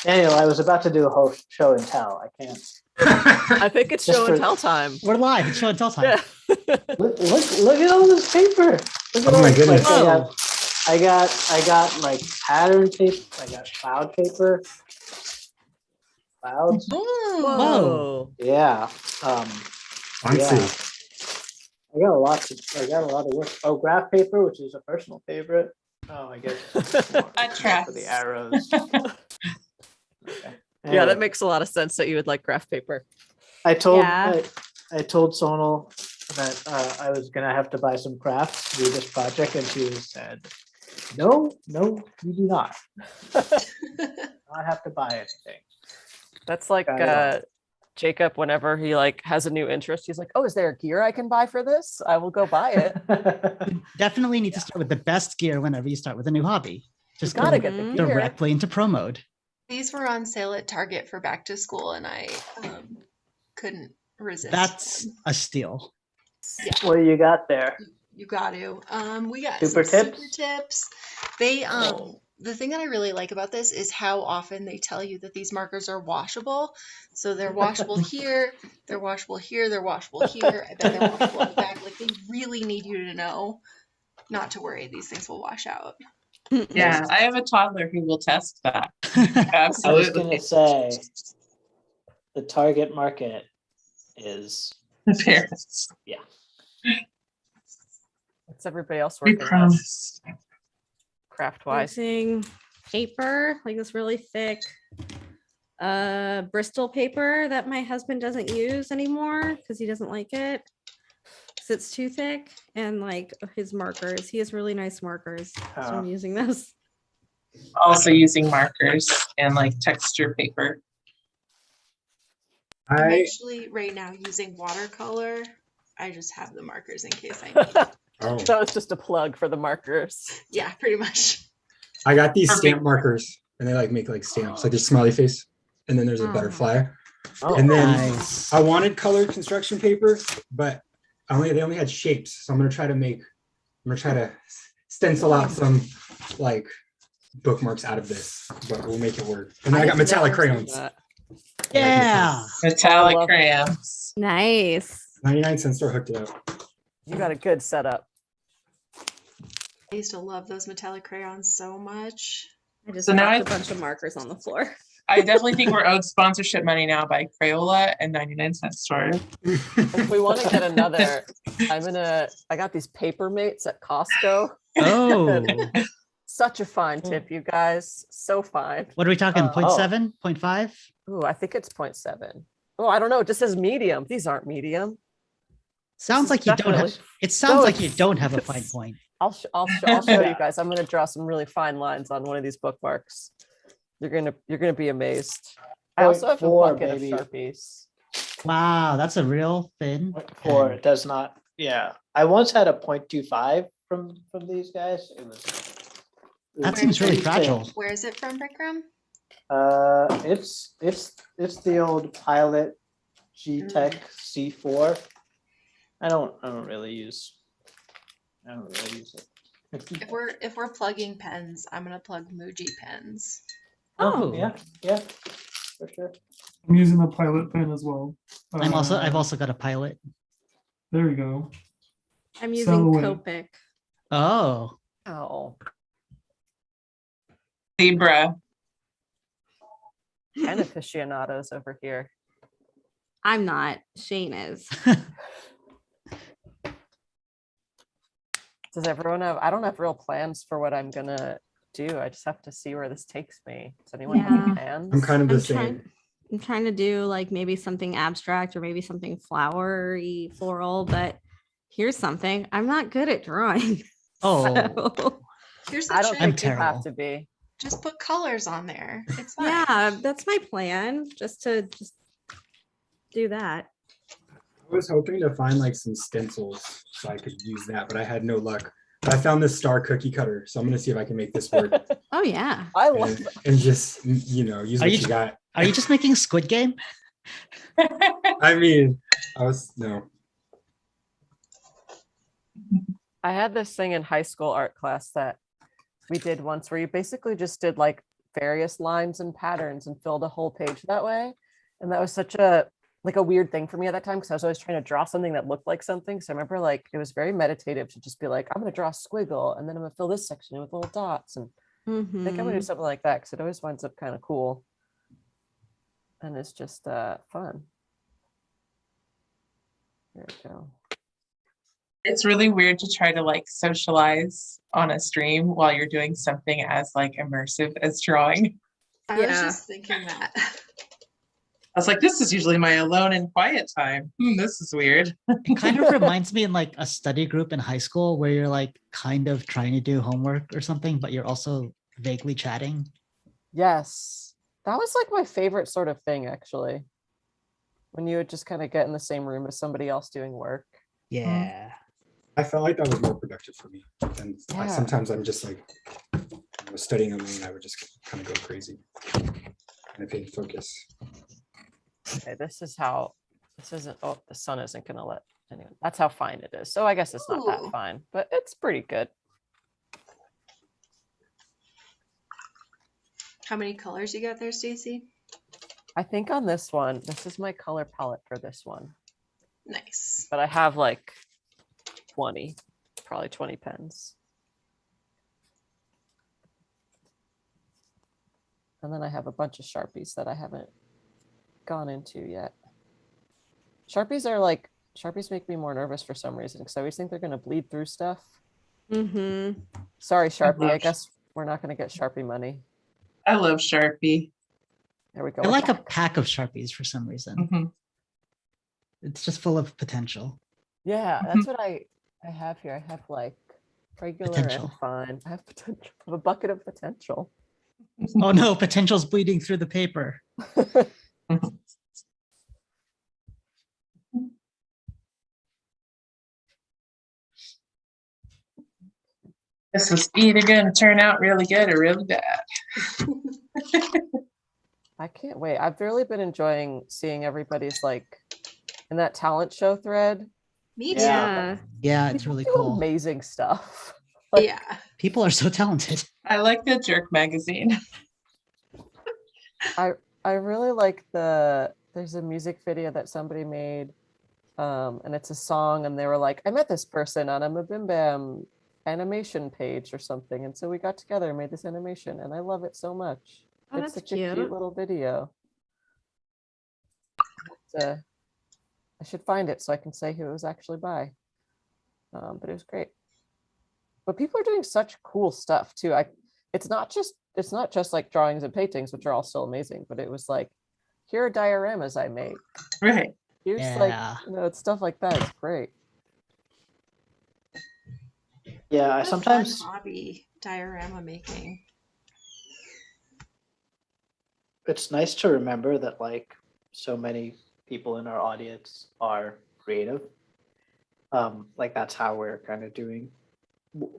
Daniel, I was about to do a whole show and tell. I can't. I think it's Just show and for- tell time. We're live. It's show and tell time. Yeah. Look at all this paper. Look at Oh all my this, goodness. I got like pattern paper. I got cloud paper. Clouds. Whoa. Yeah. Fancy. Yeah. I got a lot of work. Oh, graph paper, which is a personal favorite. Oh, I guess tracks. for the arrows. Okay. Yeah, Anyway, that makes a lot of sense that you would like graph paper. I told Yeah. I told Sonal that I was gonna have to buy some crafts to do this project, and she said, "No, you do not. Not have to buy anything." That's like Jacob, whenever he like has a new interest, he's like, oh, is there a gear I can buy for this? I will go buy it. You definitely need to start with the best gear whenever you start with a new hobby. Just Gotta go get the gear. directly into pro mode. These were on sale at Target for back to school, and I couldn't resist. That's a steal. What do you got there? You got to. We got Super some tips? super tips. They Oh. The thing that I really like about this is how often they tell you that these markers are washable. So they're washable here, they're washable here, they're washable here. I bet they're washable in the back. Like they really need you to know not to worry. These things will wash out. Yeah, I have a toddler who will test that. I was Absolutely. gonna say the target market is Parents. What's everybody else We working on promise. craft wise? Using paper, like this really thick Bristol paper that my husband doesn't use anymore because he doesn't like it. 'Cause it's too thick, and like his markers. He has really nice markers. So I'm using those. Also using markers and like texture paper. I'm I actually right now using watercolor. I just have the markers in case I need. oh So it's just a plug for the markers. Yeah, pretty much. I got these Perfect. stamp markers and they like make like stamps, like there's smiley face, and then there's a Oh. butterfly. Oh, And then Nice. I wanted colored construction paper, but they only had shapes. So I'm gonna try to stencil out some like bookmarks out of this, but we'll make it work. And then I got have metallic never seen crayons. that. Yeah. Metallic I love- crayons. Nice. 99-cent store hooked it up. You got a good setup. I used to love those metallic crayons so much. I just So now dropped I- a bunch of markers on the floor. I definitely think we're owed sponsorship money now by Crayola and 99-cent store. If we want to get another, I got these paper mates at Costco. Oh, Such a fine tip, you guys. So fine. what are we talking? Oh. 0.7, 0.5? Ooh, I think it's 0.7. Oh, I don't know. It just says medium. These aren't medium. Sounds is like you don't have. definitely- It sounds No, like you it's- don't have a fine point. I'll show you guys. I'm gonna draw some really fine lines on one of these bookmarks. You're gonna be amazed. I also have a 0.4, bucket baby. of Sharpies. Wow, that's a real thin. 0.4. pen. It does not. Yeah, I once had a 0.25 from these guys. It was. That seems really fragile. Where is it from, Brickram? It's the old Pilot G-Tech C4. I don't really use it. If we're plugging pens, I'm gonna plug Muji pens. Oh. yeah, for sure. I'm using the Pilot pen as well. I've also got a pilot. There we go. I'm Sell using away. Copic. Oh, Oh, Zebra. pen aficionados over here. I'm not. Shane is. Does everyone have? I don't have real plans for what I'm gonna do. I just have to see where this takes me. Does anyone have any Yeah. plans? I'm kind of the I'm same. trying to do like maybe something abstract or maybe something flowery, floral, but here's something. I'm not good at drawing. oh, So, Here's the I don't trick. I'm think you have terrible. to be. Just put colors on there. It's fine. yeah, that's my plan. Just do that. I was hoping to find like some stencils so I could use that, but I had no luck. But I found this star cookie cutter, so I'm gonna see if I can make this work Oh yeah. I love. and just use Are what you you got. are you just making Squid Game? I mean, no. I had this thing in high school art class that we did once where you basically just did like various lines and patterns and filled a whole page that way. And that was such a weird thing for me at that time because I was always trying to draw something that looked like something. So I remember like it was very meditative to just be like, I'm going to draw a squiggle and then I'm going to fill this section in with little dots. And I think I'm going to do something like that because it always winds up kind of cool. And it's just fun. There we go. It's really weird to try to like socialize on a stream while you're doing something as like immersive as drawing. I was just thinking that. I was like, this is usually my alone and quiet time. This is weird. It kind of reminds me in like a study group in high school where you're like kind of trying to do homework or something, but you're also vaguely chatting. Yes. That was like my favorite sort of thing, actually. When you would just kind of get in the same room as somebody else doing work. Yeah. I felt like that was more productive for me. And Yeah. sometimes I'm just like, I was studying on me and I would just kind of go crazy. And I couldn't focus. Okay, this isn't, oh, the sun isn't gonna let anyone, that's how fine it is. So I guess it's not that Ooh. fine, but it's pretty good. How many colors you got there, Stacy? I think on this one, this is my color palette for this one, Nice. but I have like 20, probably 20 pens. And then I have a bunch of Sharpies that I haven't gone into yet. Sharpies make me more nervous for some reason because I always think they're going to bleed through stuff. Sorry, Sharpie. I guess we're not going to get Sharpie money. I love Sharpie. There we go. I like a pack of Sharpies for some reason. Mhm. It's just full of potential. Yeah, that's what I have here. I have like regular Potential. and fine. I have potential. I have a bucket of potential. Oh no, potential's bleeding through the paper. This was either going to turn out really good or really bad. I can't wait. I've really been enjoying seeing everybody's like in that talent show thread. Me too. Yeah. Yeah, it's People really do cool. amazing stuff. Like, Yeah. People are so talented. I like the Jerk magazine. I really like there's a music video that somebody made, and it's a song, and they were like, I met this person on a Mabim Bam animation page or something, and so we got together and made this animation, and I love it so much. Oh, It's that's such a cute cute. little video. I should find it so I can say who it was actually by. But it was great. But people are doing such cool stuff too. It's not just like drawings and paintings, which are all still amazing, but it was like, here are dioramas I made. Right. Here's Yeah. like, it's stuff like that. It's great. Yeah, I What a fun sometimes hobby, diorama making. it's nice to remember that like so many people in our audience are creative. Like that's how we're kind of doing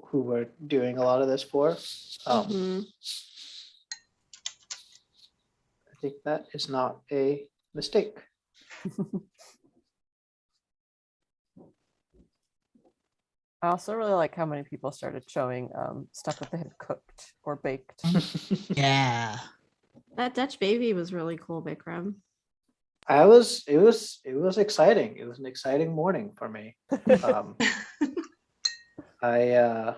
who we're doing a lot of this for. Mhm. I think that is not a mistake. I also really like how many people started showing stuff that they had cooked or baked. Yeah. That Dutch baby was really cool, Bikram. It was exciting. It was an exciting morning for me. I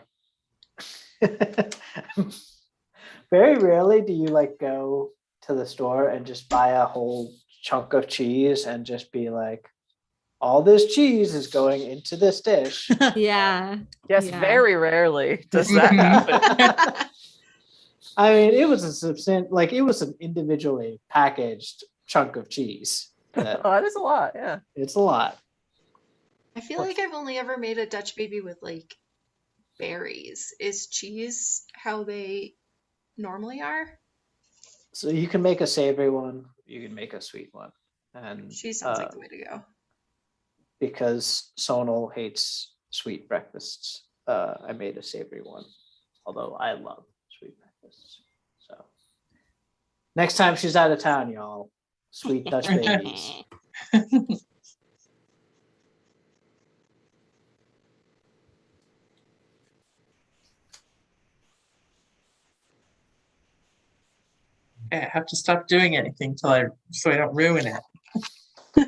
very rarely do you like go to the store and just buy a whole chunk of cheese and just be like, all this cheese is going into this dish. Yeah. Yes, Yeah. very rarely does that happen. I mean, it was it was an individually packaged chunk of cheese. Oh, that is a lot, yeah. It's a lot. I feel like I've only ever made a Dutch baby with like berries. Is cheese how they normally are? So you can make a savory one, you can make a sweet one. And Cheese sounds like the way to go. because Sonal hates sweet breakfasts, I made a savory one, although I love sweet breakfasts. So next time she's out of town, y'all, sweet Dutch babies. I have to stop doing anything so I don't ruin it.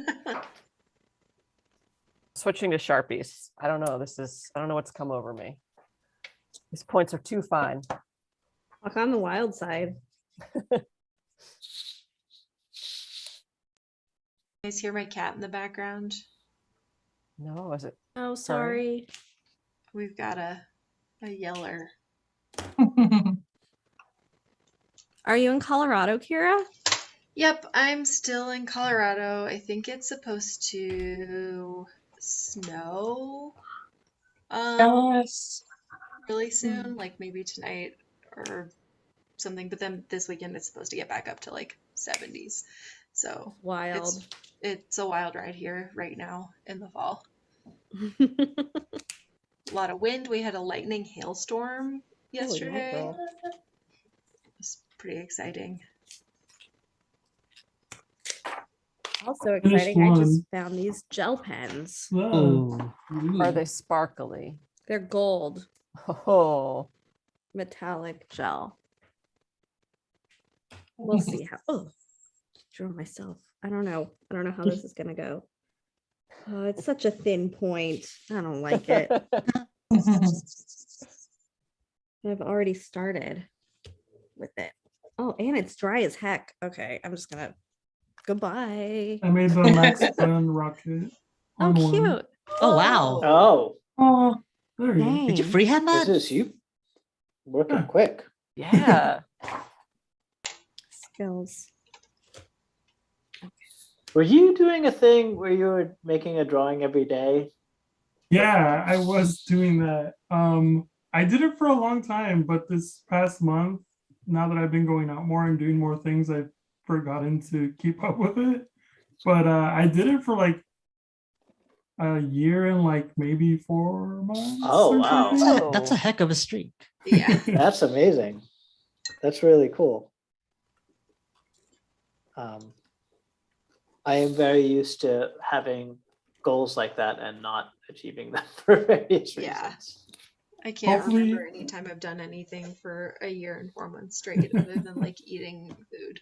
Switching to Sharpies. I don't know. I don't know what's come over me. These points are too fine. Walk on the wild side. You guys hear my cat in the background? No, is it? Oh, sorry. We've got a yeller. Are you in Colorado, Kira? Yep, I'm still in Colorado. I think it's supposed to snow Yes. really soon, like maybe tonight or something. But then this weekend it's supposed to get back up to like 70s. So Wild. it's a wild ride here right now in the fall. A lot of wind. We had a lightning hailstorm yesterday. girl. It was pretty exciting. Also Finished exciting. I just one. found these gel pens. Wow. Ooh. Are they sparkly? They're gold Oh, metallic gel. We'll see how. Oh, drew myself. I don't know. I don't know how this is gonna go. Oh, it's such a thin point. I don't like it. I've already started with it. Oh, and it's dry as heck. Okay, I'm just gonna. Goodbye. I made the MaxFun rocket. Oh, on one. cute. Oh wow. Oh, Oh, there you go. Dang. Did you freehand that? this is you working Yeah. quick. yeah. Skills. Were you doing a thing where you were making a drawing every day? Yeah, I was doing that. I did it for a long time, but this past month, now that I've been going out more and doing more things, I've forgotten to keep up with it. But I did it for like a year and like maybe 4 months. Oh, or wow. something. That's a heck of a streak. Yeah. That's amazing. That's really cool. I am very used to having goals like that and not achieving them for various Yeah. reasons. I can't Hopefully- remember any time I've done anything for a year and 4 months straight other than like eating food.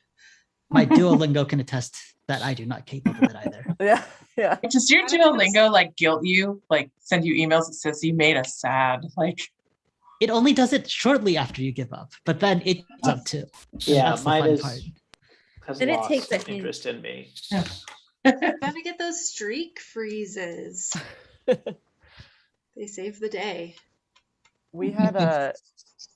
My Duolingo can attest that I do not keep up with it either. Yeah. Yeah. Does your Duolingo like guilt you? Like send you emails that says you made us sad? Like It only does it shortly after you give up, but then it goes up too. And Yeah, that's the mine fun is part. has Then it lost takes a hint. interest in me. Gotta get those streak freezes. They save the day. We had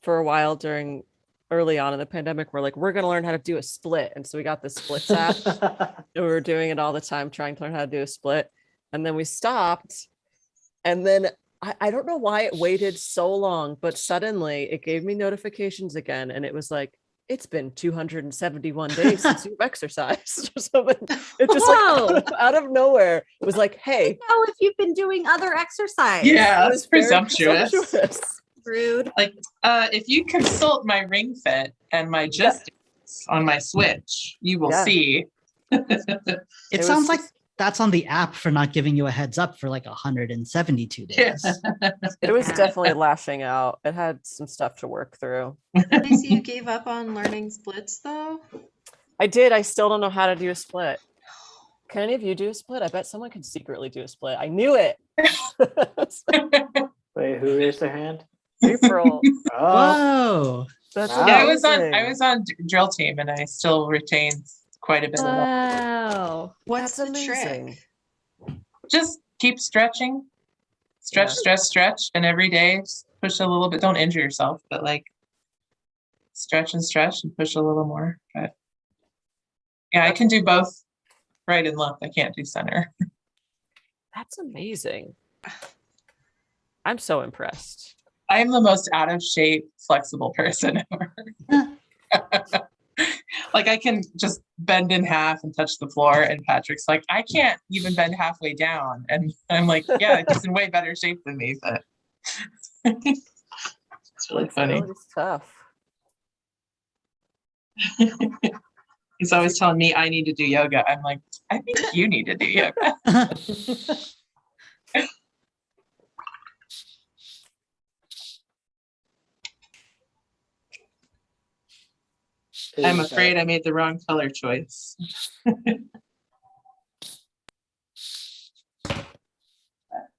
for a while during early on in the pandemic, we're like, we're gonna learn how to do a split. And so we got the splits app and we were doing it all the time, trying to learn how to do a split. And then we stopped. And then I don't know why it waited so long, but suddenly it gave me notifications again. And it was like, it's been 271 days since you've exercised or something. It just Whoa. like out of nowhere was like, hey, Know if you've been doing other exercise. yeah, it that's was very presumptuous. presumptuous. Rude. Like if you consult my Ring Fit and my Just Dance on my Switch, you will Yeah. see. It was sounds like just- that's on the app for not giving you a heads up for like 172 days. It was definitely lashing out. It had some stuff to work through. I see you gave up on learning splits though. I did. I still don't know how to do a split. Can any of you do a split? I bet someone can secretly do a split. I knew it. Wait, who raised their hand? April. Oh, Whoa. That's Wow. Yeah, amazing. I was on drill team and I still retain quite a bit of that. Wow. What's That's the amazing. trick? Just keep stretching. Stretch, Yeah. stretch, stretch. And every day just push a little bit. Don't injure yourself, but like stretch and stretch and push a little more. But yeah, I can do both right and left. I can't do center. That's amazing. I'm so impressed. I am the most out of shape, flexible person ever. Like I can just bend in half and touch the floor, and Patrick's like, I can't even bend halfway down. And I'm like, yeah, he's in way better shape than me, but it's really funny. Flexibility's tough. He's always telling me I need to do yoga. I'm like, I think you need to do yoga. I'm is, afraid I made the wrong color choice.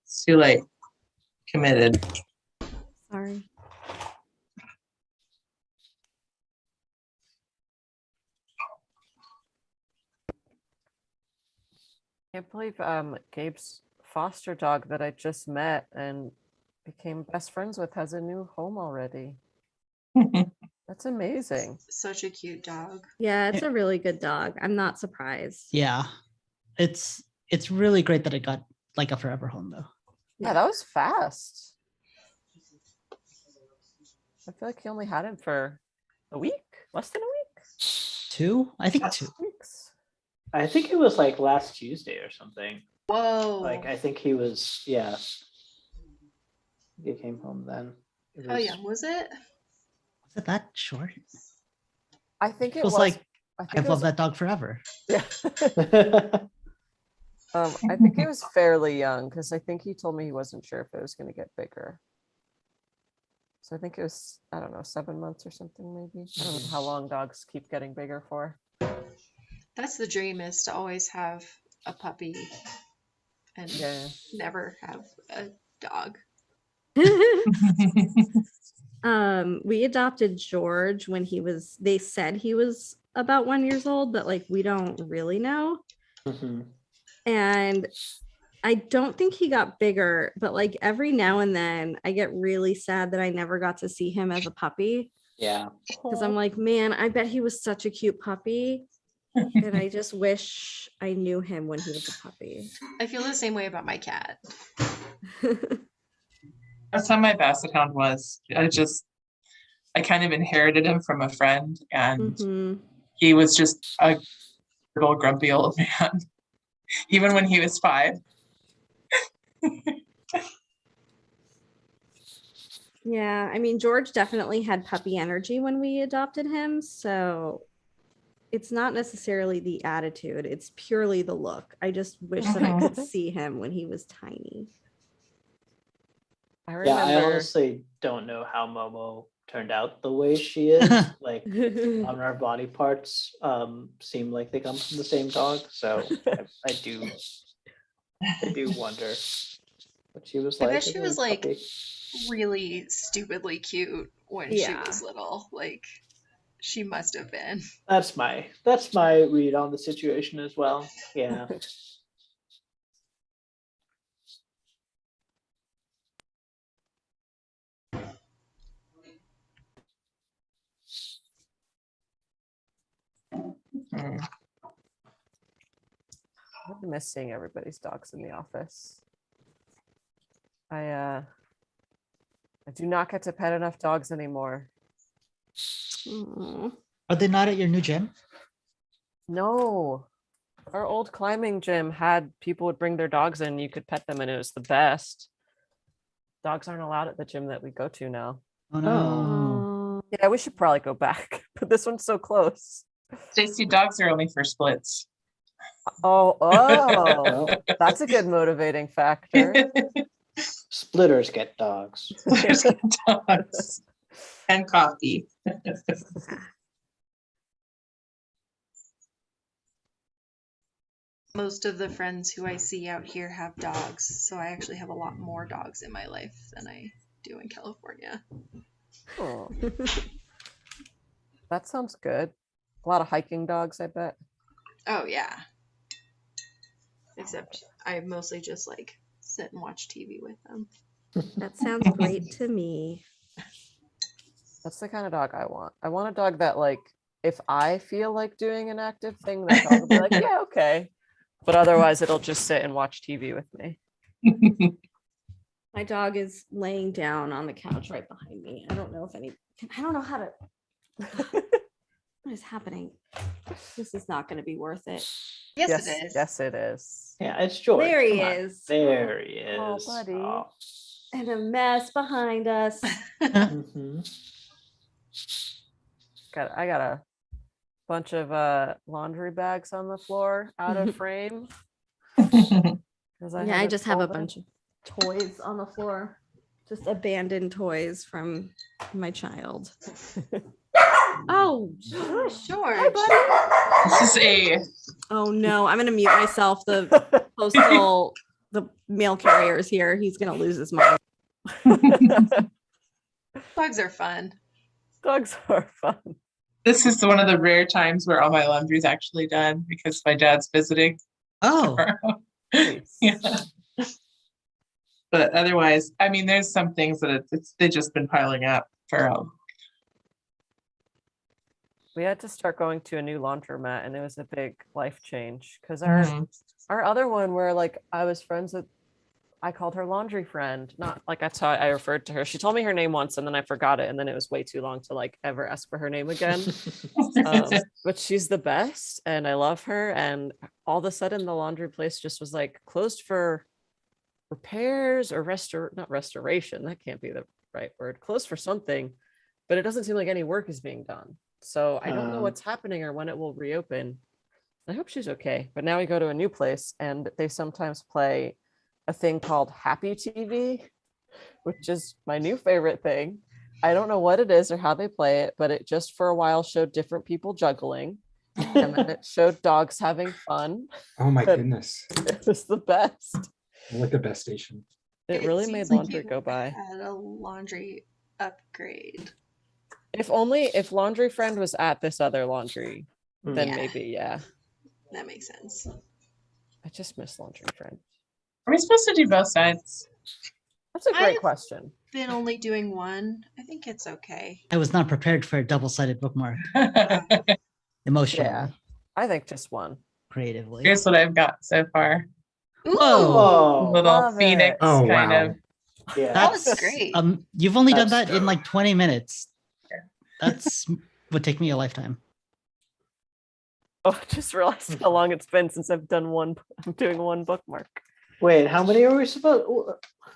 It's too late. Committed. Sorry. Can't believe Gabe's foster dog that I just met and became best friends with has a new home already. That's amazing. Such a cute dog. Yeah, it's a really good dog. I'm not surprised. Yeah, it's really great that it got like a forever home though. Yeah, that was fast. I feel like he only had him for a week, less than a week. 2, I think 2. Weeks. I think it was like last Tuesday or something. Whoa. Like I think he was, yeah. He came home then. It How was- young was it? Was it that short? I think It was like I think I've it loved was, that dog forever. yeah. I think he was fairly young because I think he told me he wasn't sure if it was going to get bigger. So I think it was, I don't know, 7 months or something maybe. I don't know how long dogs keep getting bigger for. That's the dream, is to always have a puppy and Yeah. never have a dog. We adopted George when they said he was about 1 year old, but like we don't really know. Mhm. And I don't think he got bigger, but like every now and then I get really sad that I never got to see him as a puppy. Yeah. Because I'm like, man, I bet he was such a cute puppy. And I just wish I knew him when he was a puppy. I feel the same way about my cat. That's how my basset hound was. I kind of inherited him from a friend, and Mhm. he was just a little grumpy old man, even when he was 5. Yeah, I mean, George definitely had puppy energy when we adopted him. So it's not necessarily the attitude, it's purely the look. I just wish that I could see him when he was tiny. I Yeah, I remember. honestly don't know how Momo turned out the way she is. Like on her body parts seem like they come from the same dog. So I do wonder what she was I like. bet as she a was like puppy. really stupidly cute when she Yeah. was little. Like she must have been. That's my read on the situation as well. Yeah. Mm. I miss seeing everybody's dogs in the office. I do not get to pet enough dogs anymore. Aw. Are they not at your new gym? No. Our old climbing gym had people would bring their dogs in, you could pet them, and it was the best. Dogs aren't allowed at the gym that we go to now. Oh no. Aw. Yeah, we should probably go back, but this one's so close. Stacy, dogs are only for splits. Oh, Well, that's a good motivating factor. splitters get dogs. There's dogs and coffee. Most of the friends who I see out here have dogs, so I actually have a lot more dogs in my life than I do in California. Oh. That sounds good. A lot of hiking dogs, I bet. Oh yeah. Except I mostly just like sit and watch TV with them. That sounds great to me. That's the kind of dog I want. I want a dog that, like, if I feel like doing an active thing, that dog will be like, yeah, okay. But otherwise, it'll just sit and watch TV with me. My dog is laying down on the couch right behind me. I don't know how to. What is happening? This is not going to be worth it. Yes, it is. Yes, it is. Yeah, it's George. There he Come on. is. There he is. Oh, buddy. Oh. And a mess behind us. Mhm. I got a bunch of laundry bags on the floor out of frame. I just have a bunch of toys on the floor. Just abandoned toys from my child. Oh, shush. George. This is a Oh no, I'm gonna mute myself. The postal, the mail carrier is here. He's gonna lose his mind. Dogs are fun. Dogs are fun. this is one of the rare times where all my laundry is actually done because my dad's visiting. Oh, Nice. Yeah. But otherwise, I mean, there's some things that they've just been piling up for We had to start going to a new laundromat, and it was a big life change because Mhm. our other one where like I was friends with, I called her laundry friend, not like that's how I referred to her. She told me her name once and then I forgot it, and then it was way too long to like ever ask for her name again. But she's the best and I love her, and all of a sudden the laundry place just was like closed for repairs or not restoration, that can't be the right word, closed for something, but it doesn't seem like any work is being done. So I don't know what's happening or when it will reopen. I hope she's okay. But now we go to a new place and they sometimes play a thing called Happy TV, which is my new favorite thing. I don't know what it is or how they play it, but it just for a while showed different people juggling. And then it showed dogs having fun. Oh my But goodness. It was the best. I like the best station. It really seems made like laundry you go by. Had a laundry upgrade. If Laundry Friend was at this other laundry, then Yeah. maybe, yeah. That makes sense. I just miss Laundry Friend. Are we supposed to do both sides? That's a great I've- question. Been only doing one. I think it's okay. I was not prepared for a double-sided bookmark emotionally, Yeah. I think just one. creatively. Here's what I've got so far. Ooh, Oh, Little love phoenix it. Oh, kind wow. of. yeah. That was great. You've only done That's that in like dope. 20 minutes. That's would take me a lifetime. Oh, I just realized how long it's been since I'm doing one bookmark. Wait, how many are we supposed?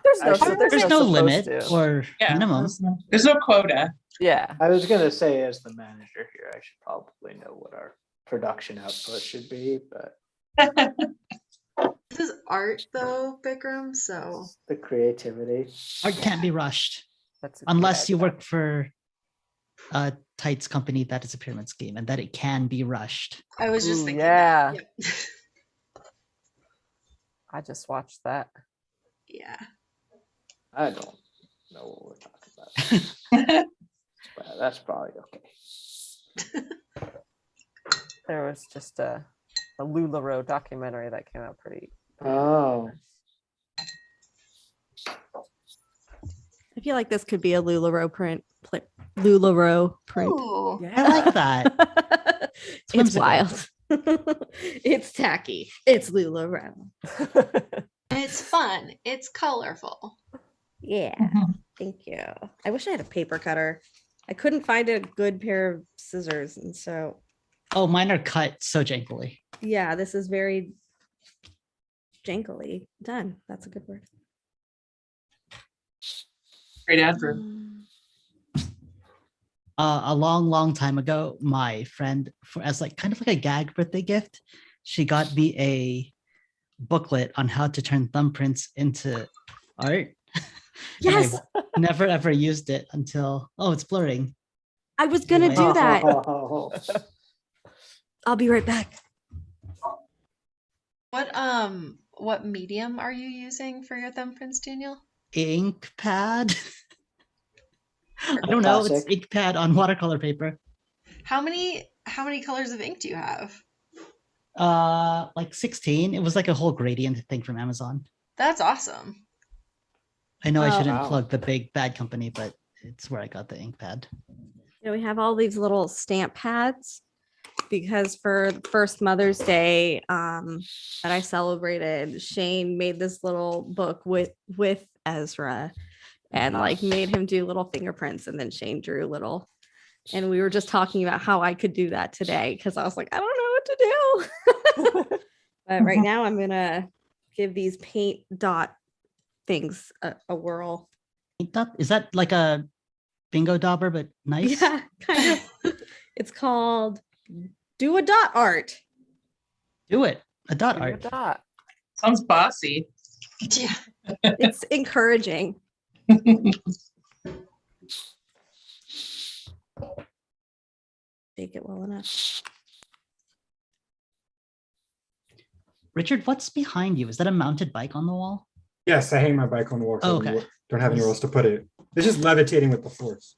There's no, Actually, there's There's no supposed limit to. or Yeah. minimum. There's no quota. Yeah. I was gonna say, as the manager here, I should probably know what our production output should be, but This is art though, Bikram, so the creativity. Art can't be rushed That's a unless good you idea. work for a tights company that is a pyramid scheme and that it can be rushed. I was just Ooh, thinking yeah. that. Yep. I just watched that. Yeah. I don't know what we're talking about, but that's probably okay. There was just a LuLaRoe documentary that came out pretty. Oh, I feel like this could be a LuLaRoe print. LuLaRoe print. Ooh. I like that. It's whimsical. wild. It's tacky. It's LuLaRoe. It's fun. It's colorful. Yeah. Thank you. I wish I had a paper cutter. I couldn't find a good pair of scissors, and so Oh, mine are cut so jankily. yeah, this is very jankily done. That's a good word. Great Andrew. A long time ago, my friend, as like kind of like a gag birthday gift, she got me a booklet on how to turn thumbprints into art. And Yes, I never ever used it until it's blurring. I was gonna do that. Oh, I'll be right back. What medium are you using for your thumbprints, Daniel? Ink pad. I don't know. It's Classic. ink pad on watercolor paper. How many colors of ink do you have? Like 16. It was like a whole gradient thing from Amazon. That's awesome. I know I Oh. shouldn't Wow. plug the big bad company, but it's where I got the ink pad. You know, we have all these little stamp pads because for the first Mother's Day that I celebrated, Shane made this little book with Ezra and like made him do little fingerprints, and then Shane drew little. And we were just talking about how I could do that today because I was like, I don't know what to do. But right now I'm gonna give these paint dot things a whirl. Ink dot? Is that like a bingo dauber, but nice? Yeah, kind of. It's called Do a Dot Art. Do it. A dot Do art. that. Sounds bossy. Yeah. It's encouraging. bake it well enough. Richard, what's behind you? Is that a mounted bike on the wall? Yes, I hang my bike on the wall. 'cause I Okay. don't have anywhere else to put it. It's just levitating with the force.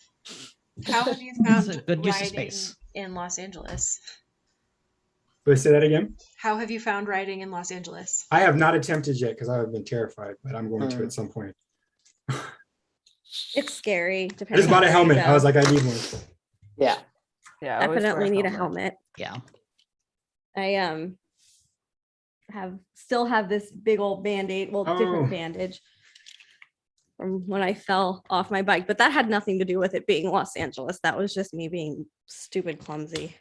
How have you It's found a good use of riding space. in Los Angeles? But say that again. How have you found riding in Los Angeles? I have not attempted yet because I have been terrified, but I'm going to at some point. It's scary. I Depending just bought a on where you helmet. I was go. like, I need one. Yeah. Yeah, always wear Definitely need a helmet. Yeah. I still have this big old band-aid, well, different Oh. bandage from when I fell off my bike, but that had nothing to do with it being Los Angeles. That was just me being stupid clumsy.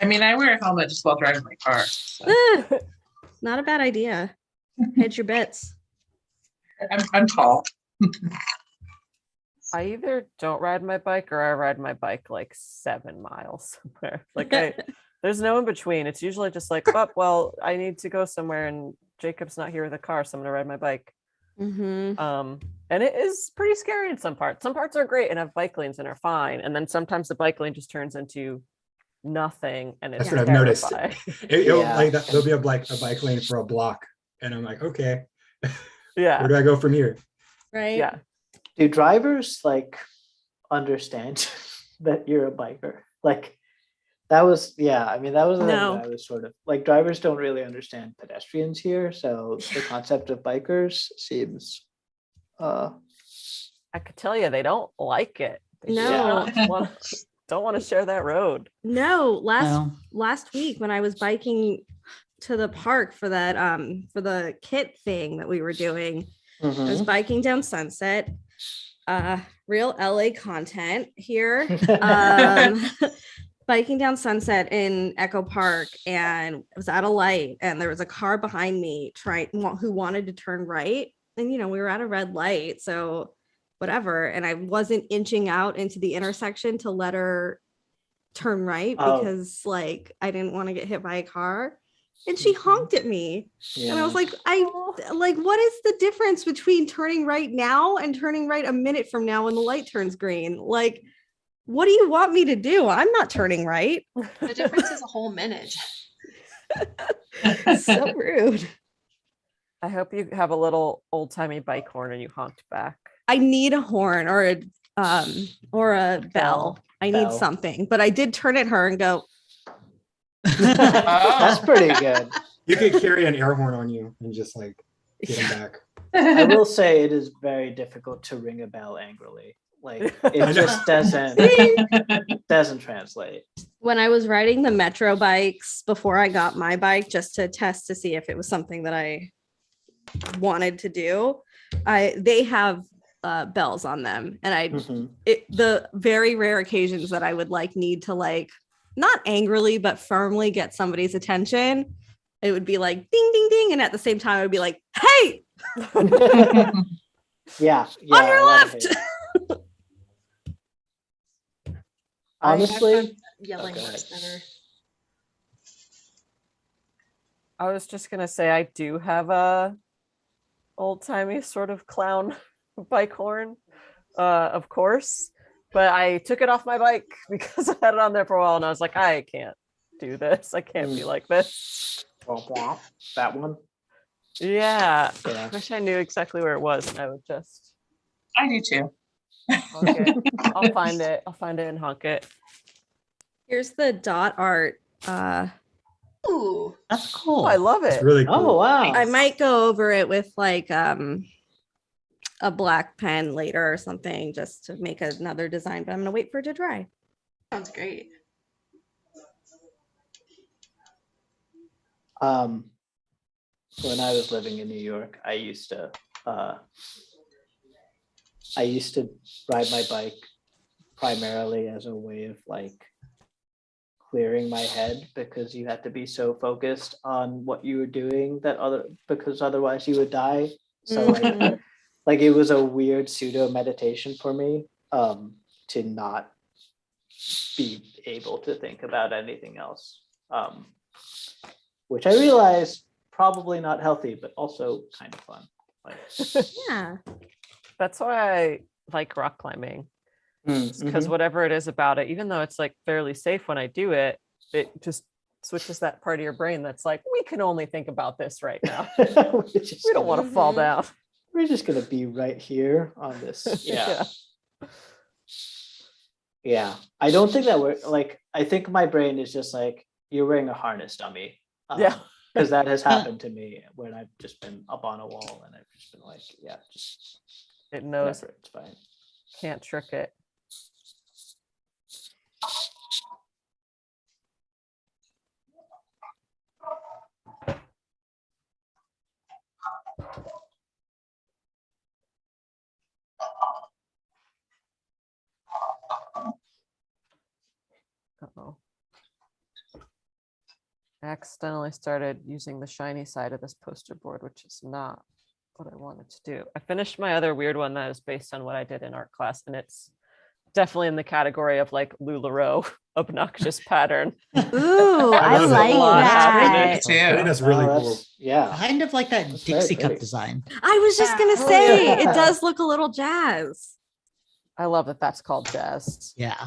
I mean, I wear a helmet just while driving my car. So Not a bad idea. Hedge your bets. I'm tall. I either don't ride my bike or I ride my bike like 7 miles somewhere. Like there's no in between. It's usually just like, oh, well, I need to go somewhere and Jacob's not here with a car, so I'm gonna ride my bike. Mm-hmm. And it is pretty scary in some parts. Some parts are great and have bike lanes and are fine. And then sometimes the bike lane just turns into nothing and it's That's what I've noticed. terrifying. Yeah. Like there'll be a bike lane for a block, and I'm like, okay, Yeah. where do I go from here? Right? Yeah. Do drivers like understand that you're a biker? Like that was, yeah, I mean, that was the thing No. that I was sort of like, drivers don't really understand pedestrians here. So the concept of bikers seems I could tell you they don't like it. They No. don't want to share that road. No, No. last week when I was biking to the park for that for the kit thing that we were doing, I was biking down Sunset. Real LA content here. Biking down Sunset in Echo Park, and I was at a light and there was a car behind me who wanted to turn right, and we were at a red light, so whatever, and I wasn't inching out into the intersection to let her turn right because like I didn't want to get hit by a car, and she honked at me. And I was like, what is the difference between turning right now and turning right a minute from now when the light turns green? Like, what do you want me to do? I'm not turning right. The difference is a whole minute. So rude. I hope you have a little old-timey bike horn and you honked back. I need a horn or a bell. I need Bell. something, but I did turn at her and go, That's pretty good. You could carry an air horn on you and just like get him back. I will say it is very difficult to ring a bell angrily. Like it just doesn't translate. when I was riding the Metro bikes before I got my bike, just to test to see if it was something that I wanted to do, they have bells on them, and the very rare occasions that I would need to not angrily but firmly get somebody's attention, it would be like ding ding ding, and at the same time I would be like, hey, yeah, on your left. Honestly, Yelling Okay. works better. I was just gonna say I do have a old-timey sort of clown bike horn, of course, but I took it off my bike because I had it on there for a while and I was like, I can't do this. I can't be like this. that one. Yeah. Yeah. I wish I knew exactly where it was and I would just I do too. honk it. I'll find it. I'll find it and honk it. Here's the dot art. Ooh, That's cool. Oh, I love It's it. really cool. Oh wow. I might go over it with a black pen later or something just to make another design, but I'm gonna wait for it to dry. sounds great. When I was living in New York, I used to ride my bike primarily as a way of clearing my head, because you had to be so focused on what you were doing because otherwise you would die. So it was a weird pseudo meditation for me to not be able to think about anything else, which I realized probably not healthy, but also kind of fun. Yeah. That's why I like rock climbing. because whatever it is about it, even though it's like fairly safe when I do it, it just switches that part of your brain that's like, we can only think about this right now. We don't want to fall down. We're just gonna be right here on this. Yeah. Yeah. I don't think that we're like, I think my brain is just like, you're wearing a harness, dummy. Yeah. Because that has happened to me when I've just been up on a wall and I've just been like, yeah, just It knows whatever, it's fine. can't trick it. Uh-oh. I accidentally started using the shiny side of this poster board, which is not what I wanted to do. I finished my other weird one that is based on what I did in art class, and it's definitely in the category of like LuLaRoe obnoxious pattern. Ooh, I love it. like that. Me too. I think that's really Oh, cool. Yeah. Kind of like that That's very Dixie cup pretty. design. I was just gonna Oh, say yeah. it does look a little jazz. I love that that's called jazz. Yeah.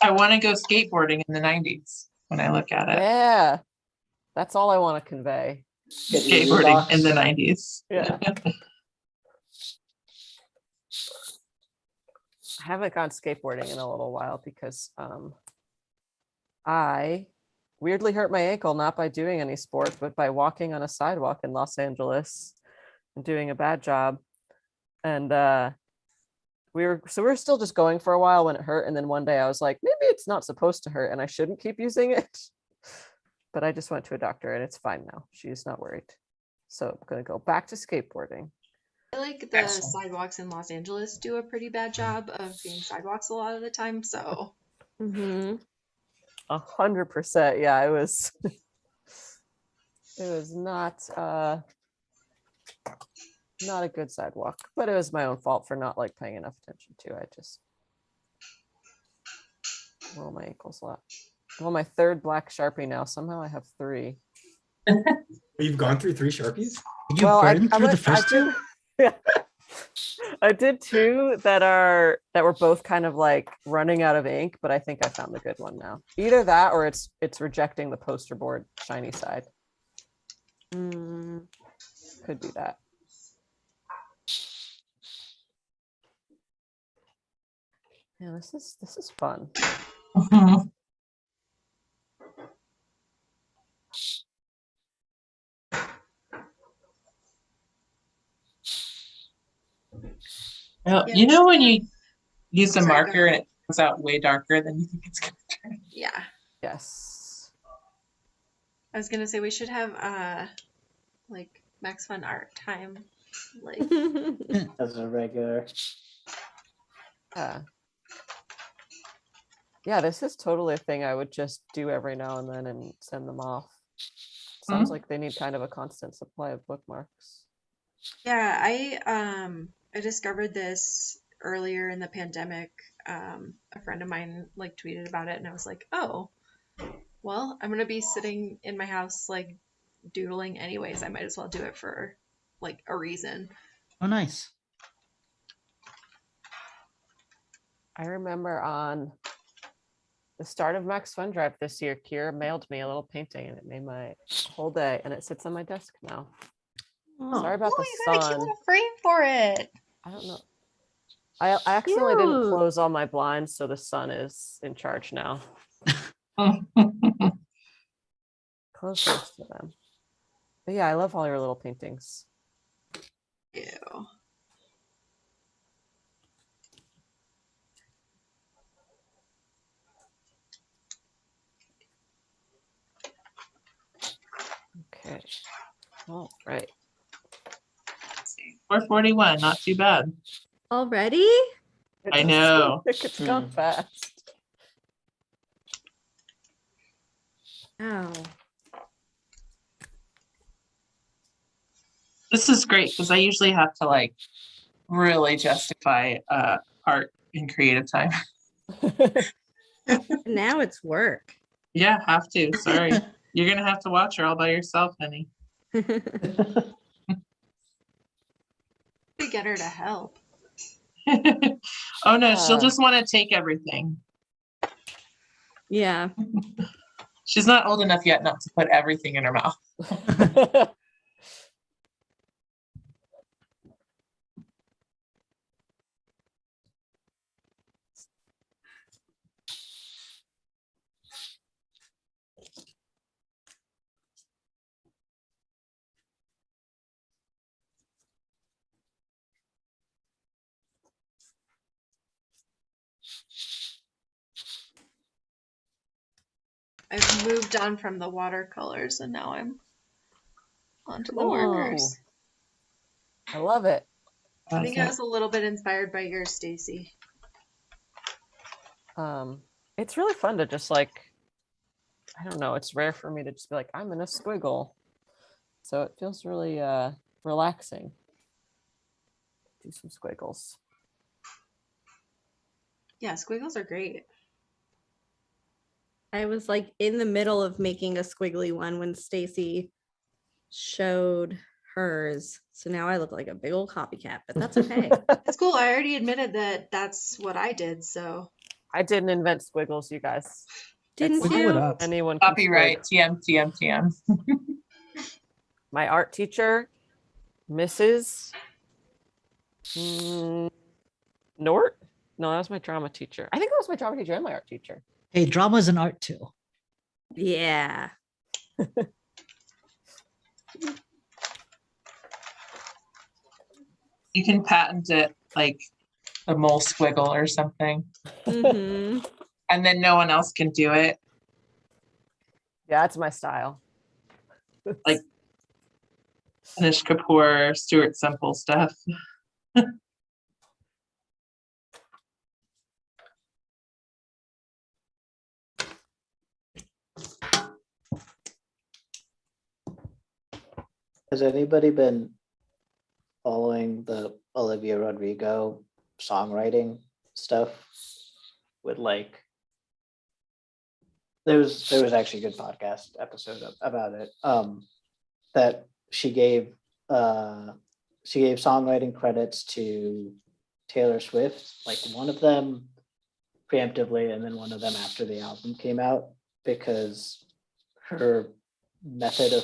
I want to go skateboarding in the 90s when I look at it. Yeah. That's all I want to convey. Get your Skateboarding in Reeboks. the 90s. Yeah. I haven't gone skateboarding in a little while because I weirdly hurt my ankle, not by doing any sport, but by walking on a sidewalk in Los Angeles and doing a bad job. And we were still just going for a while when it hurt. And then one day I was like, maybe it's not supposed to hurt and I shouldn't keep using it. But I just went to a doctor and it's fine now. She's not worried. So I'm going to go back to skateboarding. I feel like the Excellent. sidewalks in Los Angeles do a pretty bad job of being sidewalks a lot of the time. So 100%. Yeah, it was. It was not a good sidewalk, but it was my own fault for not like paying enough attention to. I just roll my ankles a lot. Well, my third black Sharpie now. Somehow I have 3. You've gone through 3 Sharpies? Did you burn through the first two? Yeah. I did 2 that were both kind of like running out of ink, but I think I found the good one now. Either that or it's rejecting the poster board shiny side. Could be that. Yeah, this is fun. Mhm. Well, Yeah, you know when we should you use a Sorry, go marker and ahead. it comes out way darker than you think it's gonna turn. yeah, Yes. I was gonna say we should have like MaxFun art time. Like As a regular. Yeah. Yeah, this is totally a thing I would just do every now and then and send them off. Sounds like they need kind of a constant supply of bookmarks. yeah, I discovered this earlier in the pandemic. A friend of mine like tweeted about it and I was like, oh, well, I'm gonna be sitting in my house like doodling anyways. I might as well do it for like a reason. Oh, nice. I remember on the start of Max Fun Drive this year, Kira mailed me a little painting and it made my whole day and it sits on my desk now. Sorry about the you got a cute sun. little frame for it. I don't know. I accidentally didn't Cute. close all my blinds, so the sun is in charge now. Close most of them. But yeah, I love all your little paintings. Ew. Okay. All right. 441, not too bad. Already? I know. It's gone fast. Oh. This is great because I usually have to like really justify art in creative time. Now it's work. Yeah, have to. Sorry. You're gonna have to watch her all by yourself, honey. To get her to help. Oh no, she'll Uh. just want to take everything. Yeah. She's not old enough yet not to put everything in her mouth. I've moved on from the watercolors and now I'm onto the Ooh. markers. I love it. I think I Awesome. was a little bit inspired by yours, Stacy. It's really fun to just like, I don't know, it's rare for me to just be like, I'm in a squiggle. So it feels really relaxing. Do some squiggles. Yeah, squiggles are great. I was like in the middle of making a squiggly one when Stacy showed hers. So now I look like a big old copycat, but that's okay. That's cool. I already admitted that that's what I did. So I didn't invent squiggles, you guys. Didn't Wiggle it you? up. Anyone can Copyright. squig. TM. My art teacher, Mrs. Nort? No, that was my drama teacher. I think that was my drama teacher and my art teacher. Hey, drama is an art too. Yeah. You can patent it like a mole squiggle or something, Mhm. and then no one else can do it. Yeah, that's my style. Like Anish Kapoor, Stuart Semple stuff. Has anybody been following the Olivia Rodrigo songwriting stuff with like there was actually a good podcast episode about it that she gave songwriting credits to Taylor Swift, like one of them preemptively and then one of them after the album came out, because her method of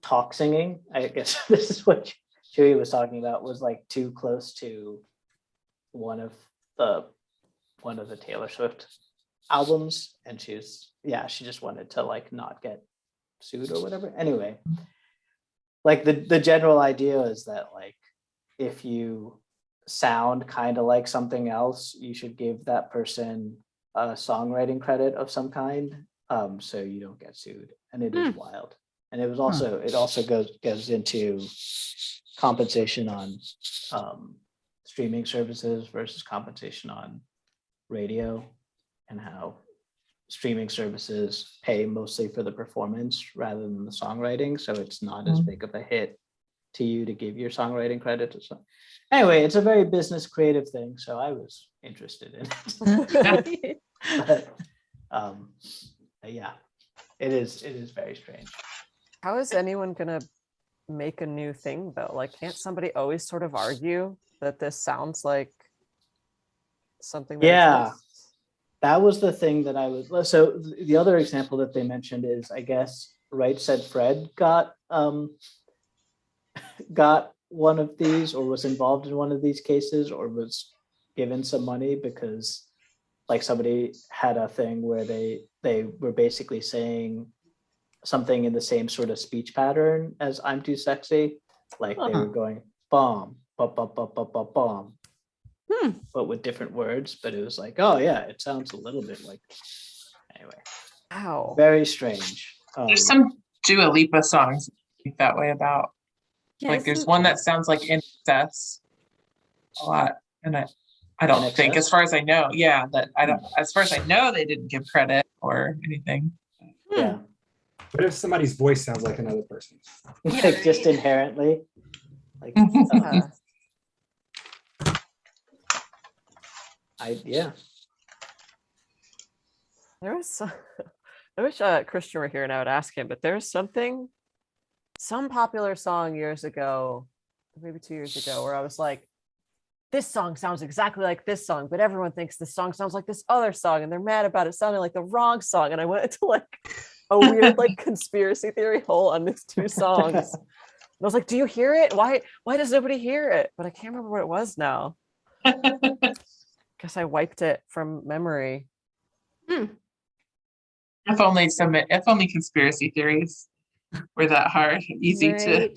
talk singing, I guess this is what Chewie was talking about, was like too close to one of the Taylor Swift albums, and she just wanted to like not get sued or whatever. Anyway, like the general idea is that like if you sound kind of like something else, you should give that person a songwriting credit of some kind, so you don't get sued. And it is wild. And it also goes into compensation on streaming services versus compensation on radio, and how streaming services pay mostly for the performance rather than the songwriting, so it's not as big of a hit to you to give your songwriting credit to some. Anyway, it's a very business creative thing, so I was interested in it. But yeah, it is very strange. How is anyone gonna make a new thing though? Like, can't somebody always sort of argue that this sounds like something that exists? That was the thing that I was. So the other example that they mentioned is, I guess, Right Said Fred got one of these, or was involved in one of these cases, or was given some money because like somebody had a thing where they were basically saying something in the same sort of speech pattern as I'm Too Sexy. Like they were going bomb, bomb, but with different words. But it was like, oh yeah, it sounds a little bit like. Anyway, Wow. very strange. There's some Dua Lipa songs that way about. Like there's one that sounds like incest a lot, and I don't think, as far as I know, as far as I know, they didn't give credit or anything. Yeah. What if somebody's voice sounds like another person's? Like just inherently. Like yeah. There was I wish Christian were here and I would ask him, but there's some popular song years ago, maybe 2 years ago, where I was like, this song sounds exactly like this song, but everyone thinks this song sounds like this other song, and they're mad about it sounding like the wrong song. And I went into like a weird like conspiracy theory hole on these two songs. And I was like, do you hear it? Why does nobody hear it? But I can't remember what it was now. Guess I wiped it from memory. If only conspiracy theories were that hard, easy to.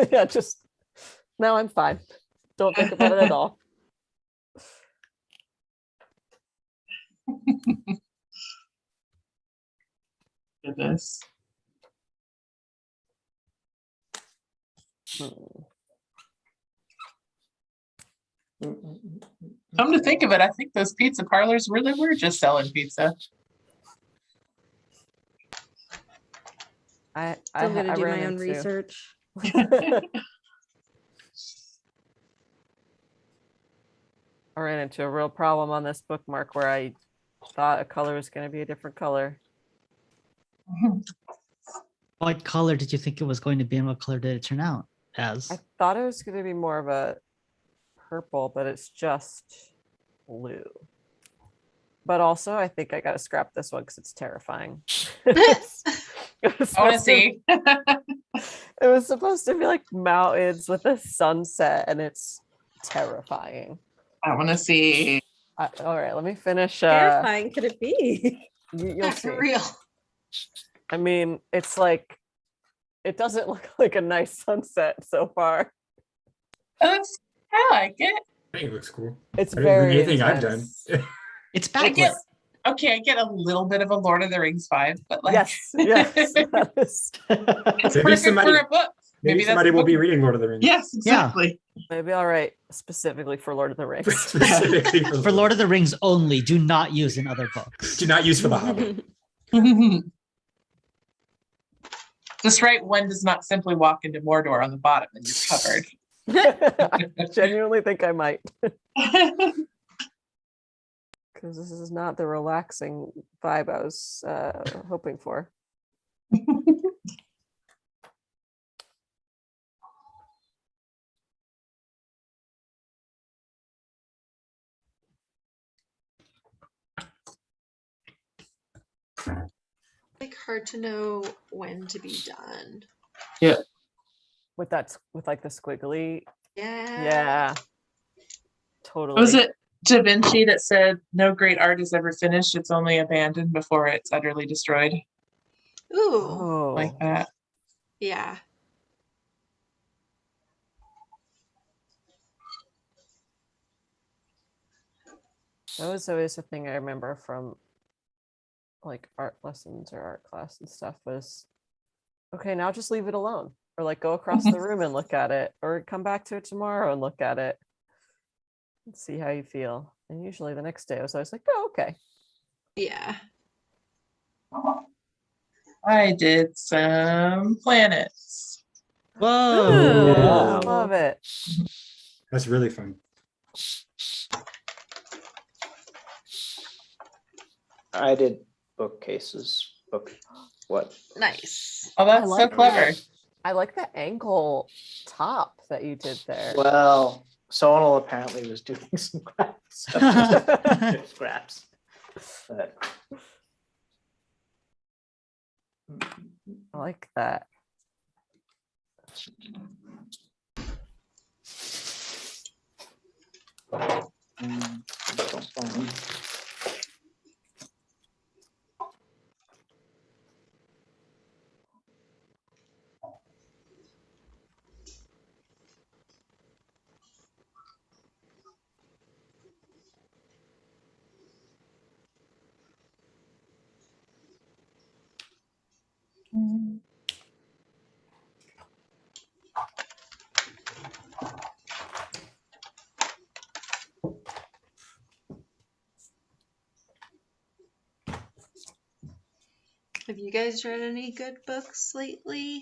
Yeah, just now I'm fine. Don't think about it at all. Goodness. Come to think of it, I think those pizza parlors really were just selling pizza. I'm gonna do my own research. I ran into a real problem on this bookmark where I thought a color was going to be a different color. What color did you think it was going to be, and what color did it turn out as? I thought it was going to be more of a purple, but it's just blue. But also, I think I got to scrap this one because it's terrifying. I want to see. It was supposed to be like mountains with a sunset, and it's terrifying. I want to see. All right, let me finish. Terrifying could it be? You'll see. For real. I mean, it's like, it doesn't look like a nice sunset so far. I like it. I think it looks cool. It's I don't think very anything I've done. intense. It's I backlit. get I get a little bit of a Lord of the Rings vibe, but like Yes, that is. it's Maybe perfect somebody- for a book. Maybe that's somebody the will be book. reading Lord of the Rings. Yes, exactly. Maybe I'll write specifically for Lord of the Rings. Specifically For Lord of the Rings only, do not use in other books. Do not use for the Hobbit. Just write one does not simply walk into Mordor on the bottom and you're covered. I genuinely think I might. Because this is not the relaxing vibe I was hoping for. Like hard to know when to be done. With like the squiggly. Yeah. Yeah. Totally. Was it Da Vinci that said no great art is ever finished, it's only abandoned before it's utterly destroyed? Ooh. Oh. Like that. Yeah. That was always a thing I remember from like art lessons or art class and stuff was, okay, now just leave it alone. Or like go across the room and look at it, or come back to it tomorrow and look at it and see how you feel. And usually the next day I was always like, oh, okay. Yeah. I did some planets. Whoa. Ooh, Wow. love it. That's really fun. I did bookcases. What? Nice. Oh, that's so like clever. that. I like the ankle top that you did there. Well, Sonal apparently was doing some scraps. Scraps. But, I like that. Have you guys read any good books lately?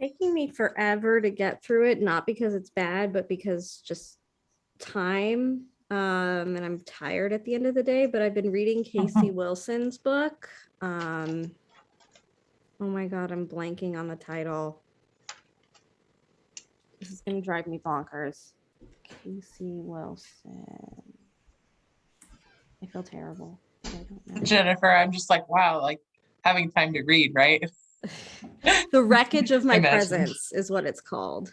Taking me forever to get through it, not because it's bad, but because just time. And I'm tired at the end of the day, but I've been reading Casey Wilson's book. Oh my God, I'm blanking on the title. This is gonna drive me bonkers. Casey Wilson. I feel terrible. But I don't know. Jennifer, I'm just like, wow, like having time to read, right? The Wreckage of My Imagine. Presence is what it's called.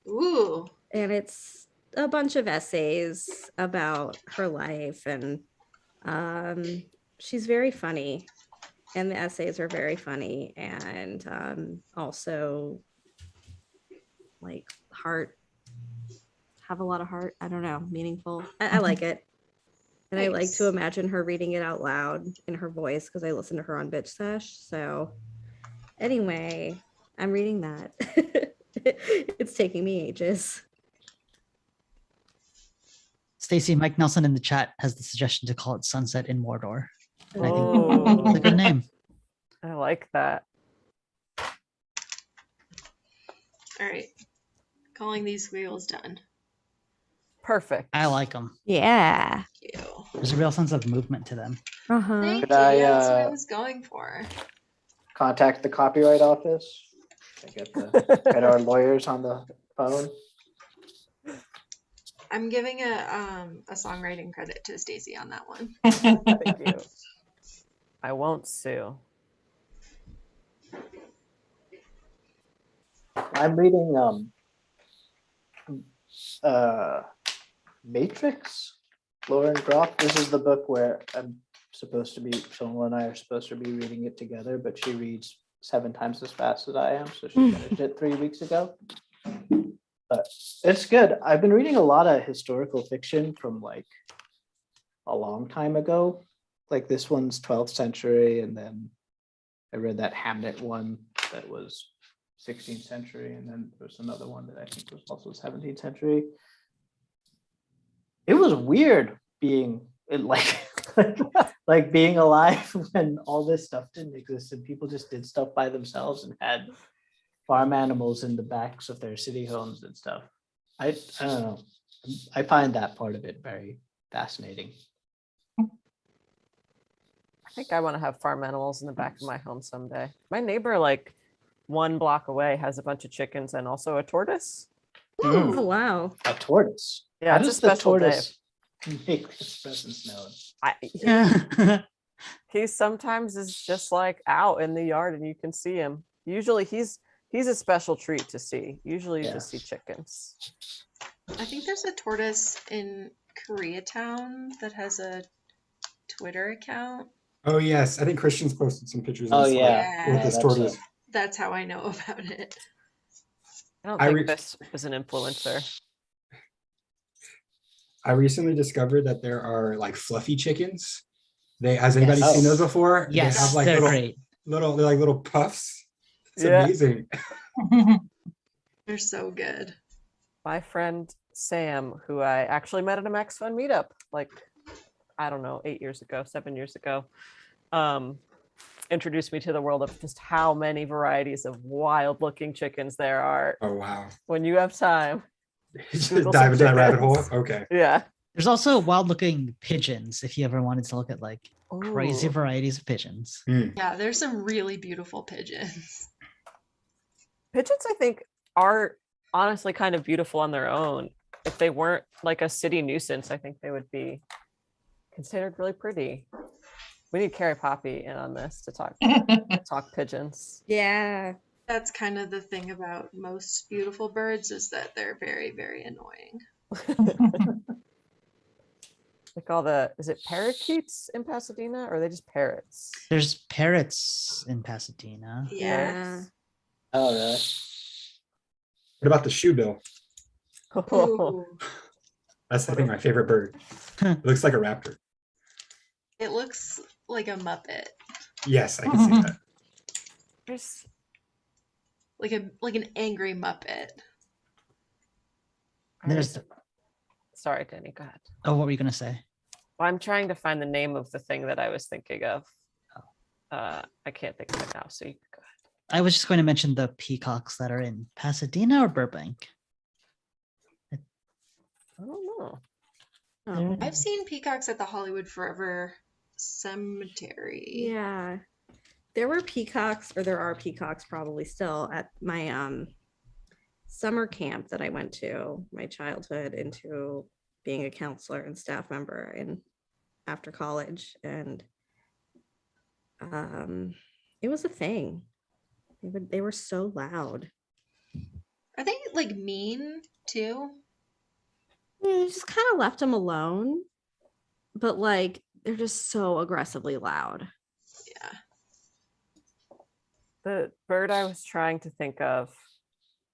Ooh. And it's a bunch of essays about her life, and she's very funny, and the essays are very funny, and also like have a lot of heart. I don't know, meaningful. I like it. And I like to Nice. imagine her reading it out loud in her voice because I listen to her on Bitch Sesh. So anyway, I'm reading that. It's taking me ages. Stacy, Mike Nelson in the chat has the suggestion to call it Sunset in Mordor. And I think Oh, it's a good name. I like that. All right. Calling these squiggles done. Perfect. I like them. Yeah. Thank you. There's a real sense of movement to them. Uh-huh. Thank Could you. I, Yeah, that's what I uh, was going for. Contact the copyright office. Get our lawyers on the phone. I'm giving a songwriting credit to Stacy on that one. Thank you. I won't sue. I'm reading Matrix, Lauren Groff. This is the book where I'm supposed to be, Shona and I are supposed to be reading it together, but she reads 7 times as fast as I am, so she finished it 3 weeks ago. But it's good. I've been reading a lot of historical fiction from like a long time ago. Like this one's 12th century, and then I read that Hamnet one that was 16th century, and then there's another one that I think was also 17th century. It was weird being like being alive when all this stuff didn't exist and people just did stuff by themselves and had farm animals in the backs of their city homes and stuff. I don't know. I find that part of it very fascinating. I think I want to have farm animals in the back of my home someday. My neighbor, like 1 block away, has a bunch of chickens and also a tortoise. Mm. Oh, wow. A tortoise. Yeah, How it's a does the special day. tortoise make his presence known? He sometimes is just like out in the yard and you can see him. Usually he's a special treat to see. Usually you just see chickens. I think there's a tortoise in Koreatown that has a Twitter account. Oh yes, I think Christian's posted some pictures. Oh, I saw yeah. with Yeah, this that's tortoise. that's how I know about it. I don't I think re- this is an influencer. I recently discovered that there are like fluffy chickens. Has anybody Yes. seen those before? Yes, they have like they're little, great. they're like little puffs. It's Yeah. amazing. They're so good. My friend Sam, who I actually met at a MaxFun meetup, like, I don't know, 7 years ago, introduced me to the world of just how many varieties of wild looking chickens there are. Oh wow. When you have time. Just Google dive some into that rabbit hole. chickens. Okay. Yeah. There's also wild looking pigeons if you ever wanted to look at like crazy Ooh. varieties of pigeons. Yeah, there's some really beautiful pigeons. Pigeons, I think, are honestly kind of beautiful on their own. If they weren't like a city nuisance, I think they would be considered really pretty. We need Carrie Poppy in on this to talk pigeons. Yeah. That's kind of the thing about most beautiful birds is that they're very, very annoying. Like is it parakeets in Pasadena, or are they just parrots? There's parrots in Pasadena. Yeah. Parrots. Oh, really? What about the shoebill? Ooh, That's I think my favorite bird. It looks like a raptor. it looks like a Muppet. Yes, I can see that. There's Like an angry Muppet. There's Sorry, Danny, go ahead. oh, what were you gonna say? Well, I'm trying to find the name of the thing that I was thinking of. I can't think of it now, so you can go ahead. I was just going to mention the peacocks that are in Pasadena or Burbank. I don't know. Oh. I've seen peacocks at the Hollywood Forever Cemetery. Yeah. There were peacocks, or there are peacocks probably still at my summer camp that I went to my childhood into being a counselor and staff member and after college, and it was a thing. They were so loud. Are they like mean too? Yeah, just kind of left them alone, but like they're just so aggressively loud. Yeah. The bird I was trying to think of,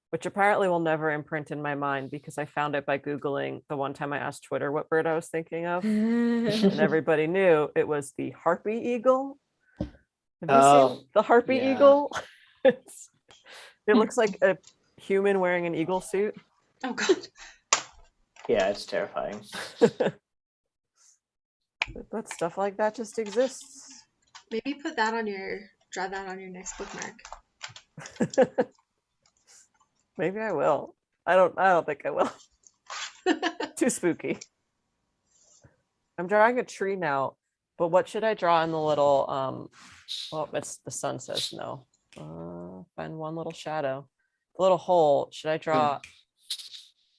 which apparently will never imprint in my mind because I found it by Googling the one time I asked Twitter what bird I was thinking of, and everybody knew it was the harpy eagle. Have you seen the harpy yeah. eagle? It looks like a human wearing an eagle suit. Oh God. Yeah, it's terrifying. But stuff like that just exists. Maybe draw that on your next bookmark. Maybe I will. I don't think I will. Too spooky. I'm drawing a tree now, but what should I draw in the little well, it's the sun says no. Find one little shadow. The little hole. Should I draw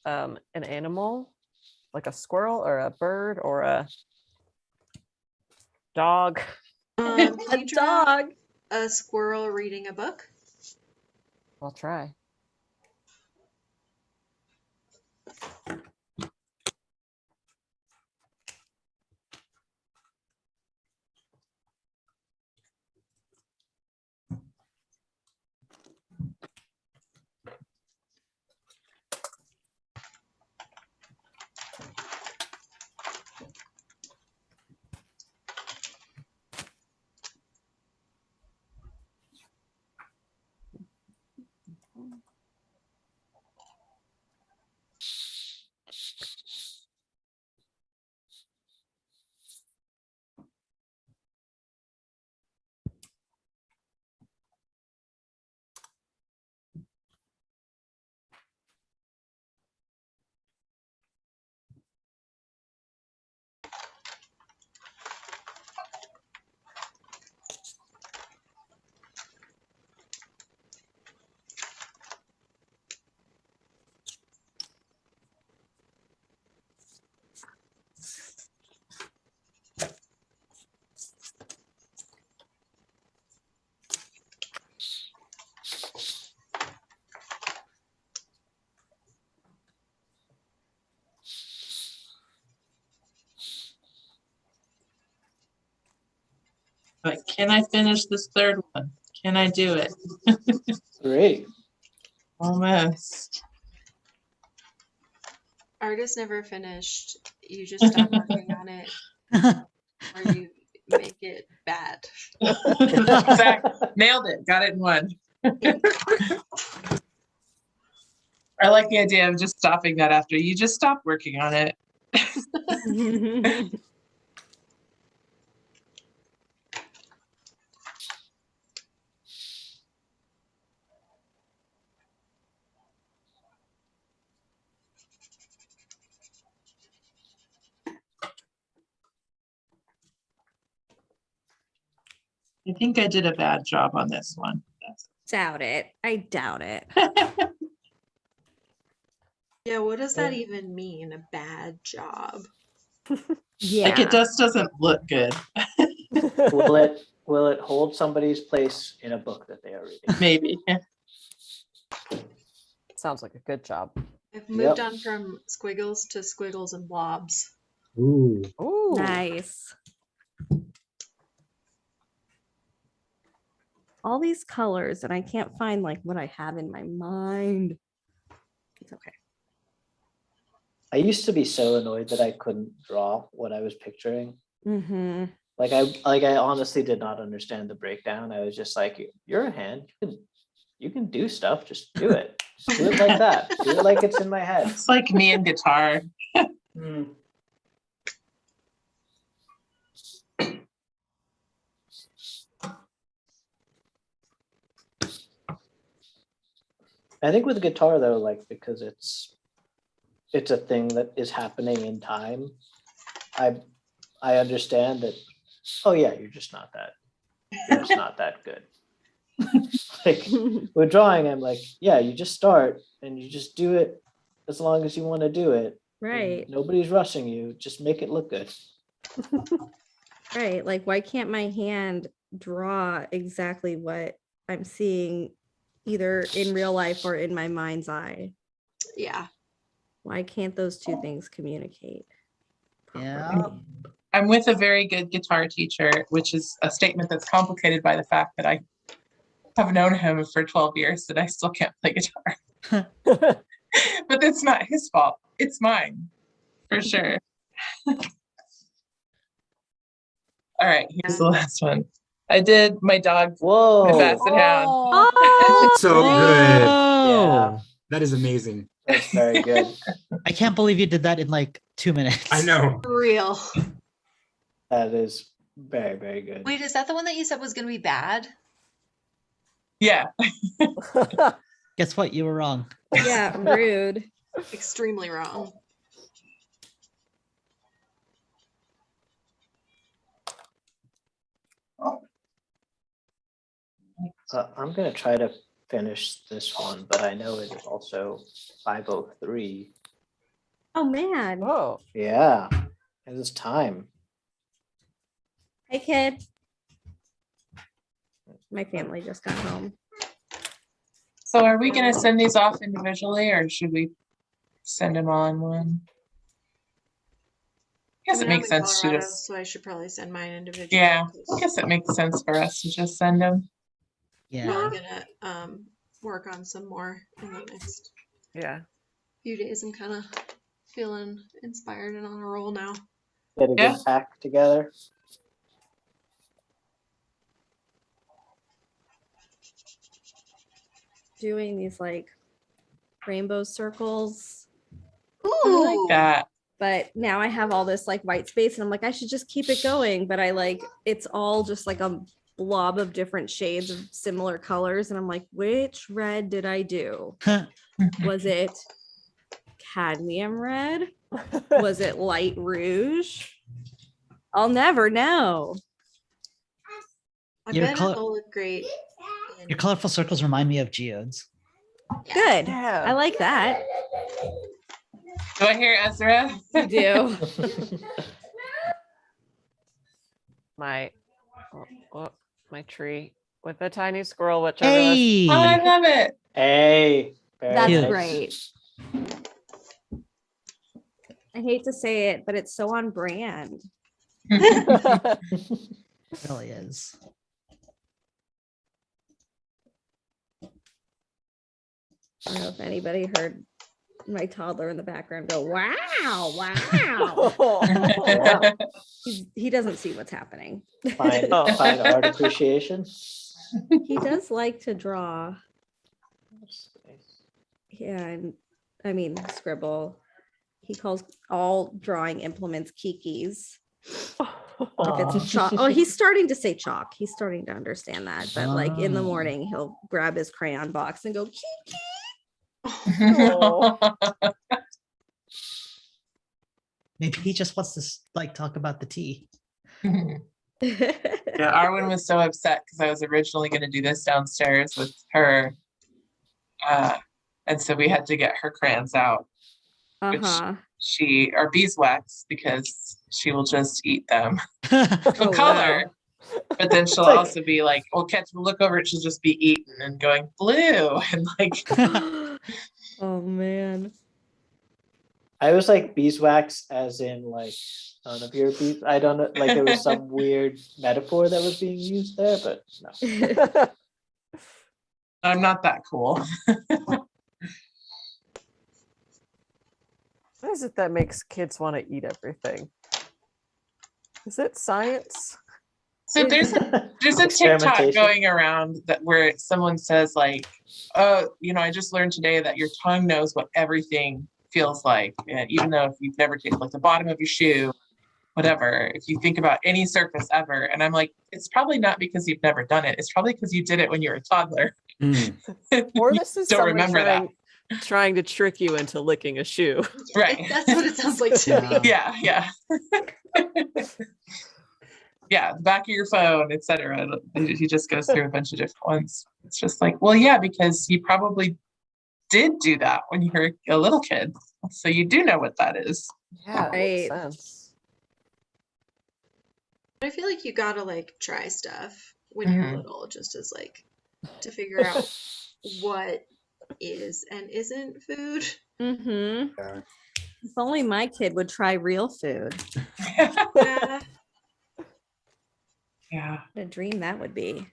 an animal? Like a squirrel or a bird or a dog? Can A you draw dog. a squirrel reading a book? I'll try. But can I finish this third one? Can I do it? Great. Almost. Artist never finished. You just stop working on it, or you make it bad. Nailed it. Got it in one. I like the idea of just stopping that after you just stop working on it. I think I did a bad job on this one. Doubt it. I doubt it. Yeah, what does that even mean? A bad job? Yeah. Like it just doesn't look good. Will it hold somebody's place in a book that they are reading? Maybe. Sounds like a good job. I've moved on from squiggles to squiggles and blobs. Ooh. Ooh. Nice. All these colors, and I can't find like what I have in my mind. It's okay. I used to be so annoyed that I couldn't draw what I was picturing. Mm-hmm. Like I honestly did not understand the breakdown. I was just like, you're a hand. You can do stuff. Just do it. Just do it like that. Do it like it's in my head. It's like me and guitar. Mm. I think with guitar though, like because it's a thing that is happening in time. I understand that. Oh yeah, you're just not that good. Like we're drawing, I'm like, yeah, you just start and you just do it as long as you want to do it. and Right. Nobody's rushing you. Just make it look good. Right. Like, why can't my hand draw exactly what I'm seeing either in real life or in my mind's eye? Yeah. Why can't those two things communicate Yeah. properly? I'm with a very good guitar teacher, which is a statement that's complicated by the fact that I have known him for 12 years and I still can't play guitar. But that's not his fault. It's mine, for sure. All right, here's the last one. I did my dog, my Whoa. basset hound. Oh, So good. Yeah, That is amazing. that's very good. I can't believe you did that in like 2 minutes. I know. For real. That is very, very good. Wait, is that the one that you said was going to be bad? Yeah, Guess what? You were wrong. yeah, rude. Extremely wrong. I'm gonna try to finish this one, but I know it is also 5:03. Oh man. Oh, Yeah, it is time. Hey kid. My family just got home. so are we gonna send these off individually or should we send them all in one? I guess I it mean, I'm makes in sense to Colorado, just, so I should probably send mine individually. yeah, I guess it makes sense for us to just send them. Uh-huh. I'm Yeah. probably gonna work on some more in the next yeah. few days. I'm kind of feeling inspired and on a roll now. Get a Yeah. good pack together. Doing these like rainbow circles. Ooh, That, But now I have all this like white space and I'm like, I should just keep it going. But I like, it's all just like a blob of different shades of similar colors. And I'm like, which red did I do? Was it cadmium red? Was it light rouge? I'll never know. I Your bet color- it'll look great. Your colorful circles remind me of geodes. Good. Yeah. I like that. do I hear Ezra? You do. my my tree with a tiny squirrel, whichever. Hey. Oh, I love it. Hey, very That's Cute. great. I hate to say it, but it's so on brand. It really is. I don't know if anybody heard my toddler in the background go, wow, wow. He doesn't see what's happening. fine, Oh. fine art appreciation. He does like to draw. Yeah, and I mean, scribble. He calls all drawing implements kikis. If it's chalk. Oh, he's starting to say chalk. He's starting to understand that. But like in the Oh. morning, he'll grab his crayon box and go, kiki. Maybe he just wants to like talk about the tea. Yeah, Arwen was so upset because I was originally going to do this downstairs with her. And so we had to get her crayons out. Uh-huh. She are beeswax because she will just eat them. Oh, She'll color, but then she'll like- also be like, "Well, catch look over it." She'll just be eaten and going blue and like. Oh man. I was like beeswax, as in like none of your bees. I don't know, like there was some weird metaphor that was being used there, but no. I'm not that cool. What is it that makes kids want to eat everything? Is it science? So there's a TikTok Experimentation. going around that where someone says like, "Oh, I just learned today that your tongue knows what everything feels like, and even though if you've never tasted like the bottom of your shoe, whatever, if you think about any surface ever." And I'm like, it's probably not because you've never done it. It's probably because you did it when you were a toddler. Or this is Don't someone remember that. trying to trick you into licking a shoe. Right. That's what it sounds like to me. Yeah. Yeah. Yeah, the back of your phone, etc. He just goes through a bunch of different ones. It's just like, well, yeah, because you probably did do that when you were a little kid. So you do know what that is. Yeah, makes Right. sense. I feel like you gotta like try stuff when you're Mhm. little, just as like to figure out what is and isn't food. Mm-hmm. Yeah. If only my kid would try real food. Yeah. Yeah. What a dream that would be.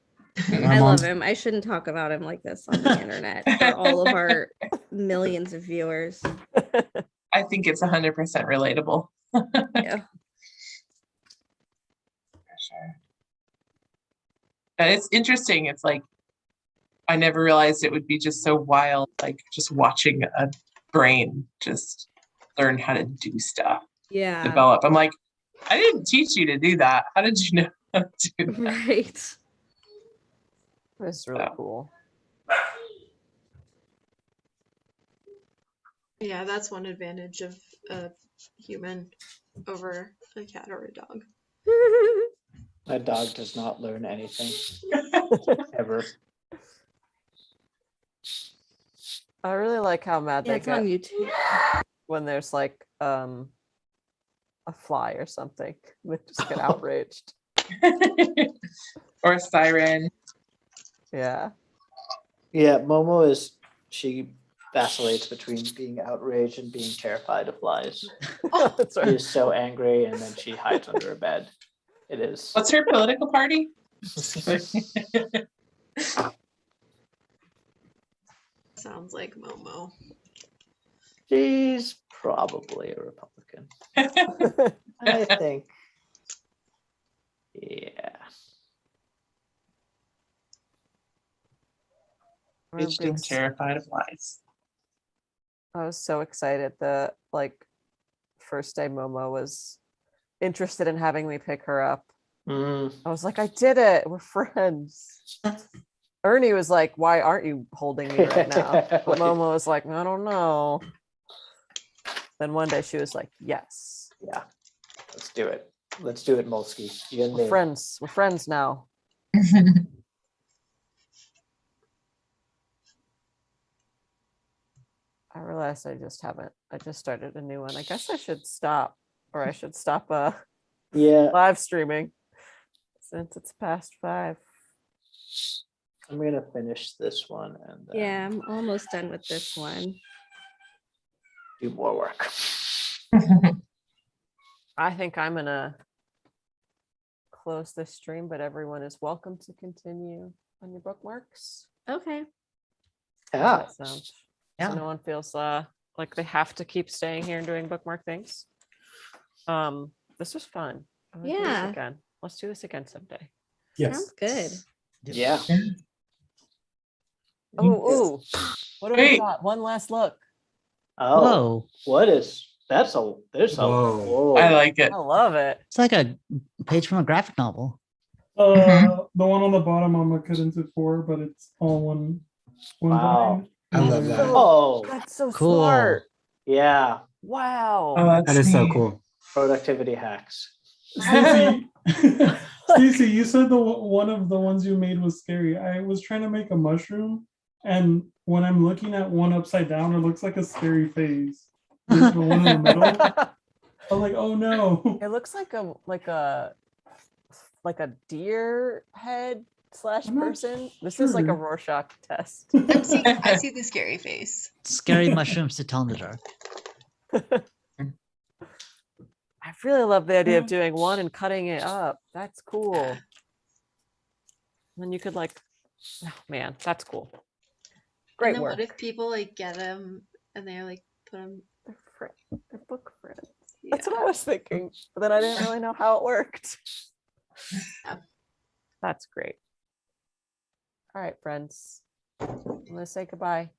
My I love mom's- him. I shouldn't talk about him like this on the internet for all of our millions of viewers. I think it's 100% relatable. Yeah. For sure. And it's interesting. It's like, I never realized it would be just so wild, like just watching a brain just learn how to do stuff, Yeah. develop. I'm like, I didn't teach you to do that. How did you know how to do that? Right. This is really So. cool. Yeah, that's one advantage of a human over a cat or a dog. My dog does not learn anything ever. I really like how mad Yeah, they it's on get YouTube. when there's like a fly or something. They just get outraged. Or a siren. Yeah. Yeah, Momo she vacillates between being outraged and being terrified of flies. That's She right. is so angry and then she hides under a bed. It is. What's her political party? Sounds like Momo. She's probably a Republican. I think. Yeah. I remember Bitch, being I'm terrified of flies. I was so excited the like first day Momo was interested in having me pick her up. Mm. I was like, I did it. We're friends. Ernie was like, why aren't you holding me right now? But Like- Momo was like, I don't know. Then one day she was like, yes. Yeah. Let's do it. Let's do it, Molsky. You and We're me. friends. We're friends now. I realized I just started a new one. I guess I should stop, or I should stop Yeah, live streaming since it's past 5. I'm gonna finish this one and then Yeah, I'm almost done with this one. do more work. I think I'm gonna close this stream, but everyone is welcome to continue on your bookmarks. Okay. How's Yeah. that sound? Yeah. So no one feels like they have to keep staying here and doing bookmark things. This was fun. I wanna do this Yeah. again. Let's do this again someday. Yes. Sounds good. Yeah. Oh, what do we Wait. got? One last look. Oh, Whoa. what is there's a Whoa. whoa. I like it. I love it. It's like a page from a graphic novel. The one on the bottom I'm gonna cut into 4, but it's all one Wow. line. I love that. Oh, That's so Cool. smart. yeah. Wow. Oh, That is so neat. cool. Productivity hacks. Stacy, Stacy, you said one of the ones you made was scary. I was trying to make a mushroom, and when I'm looking at one upside down, it looks like a scary face. There's the one in the middle. I'm like, oh no. It looks like a deer head / I'm not person. This is like a sure. Rorschach test. I see the scary face. Scary mushrooms to tell in the dark. I really love the idea of doing one and cutting it up. That's cool. And then you could like, oh man, that's cool. Great And then work. what if people like get them and they're like put them? They're book friends. That's what I was thinking, but then I didn't really know how it worked. Yeah. That's great. All right, friends. I'm gonna say goodbye.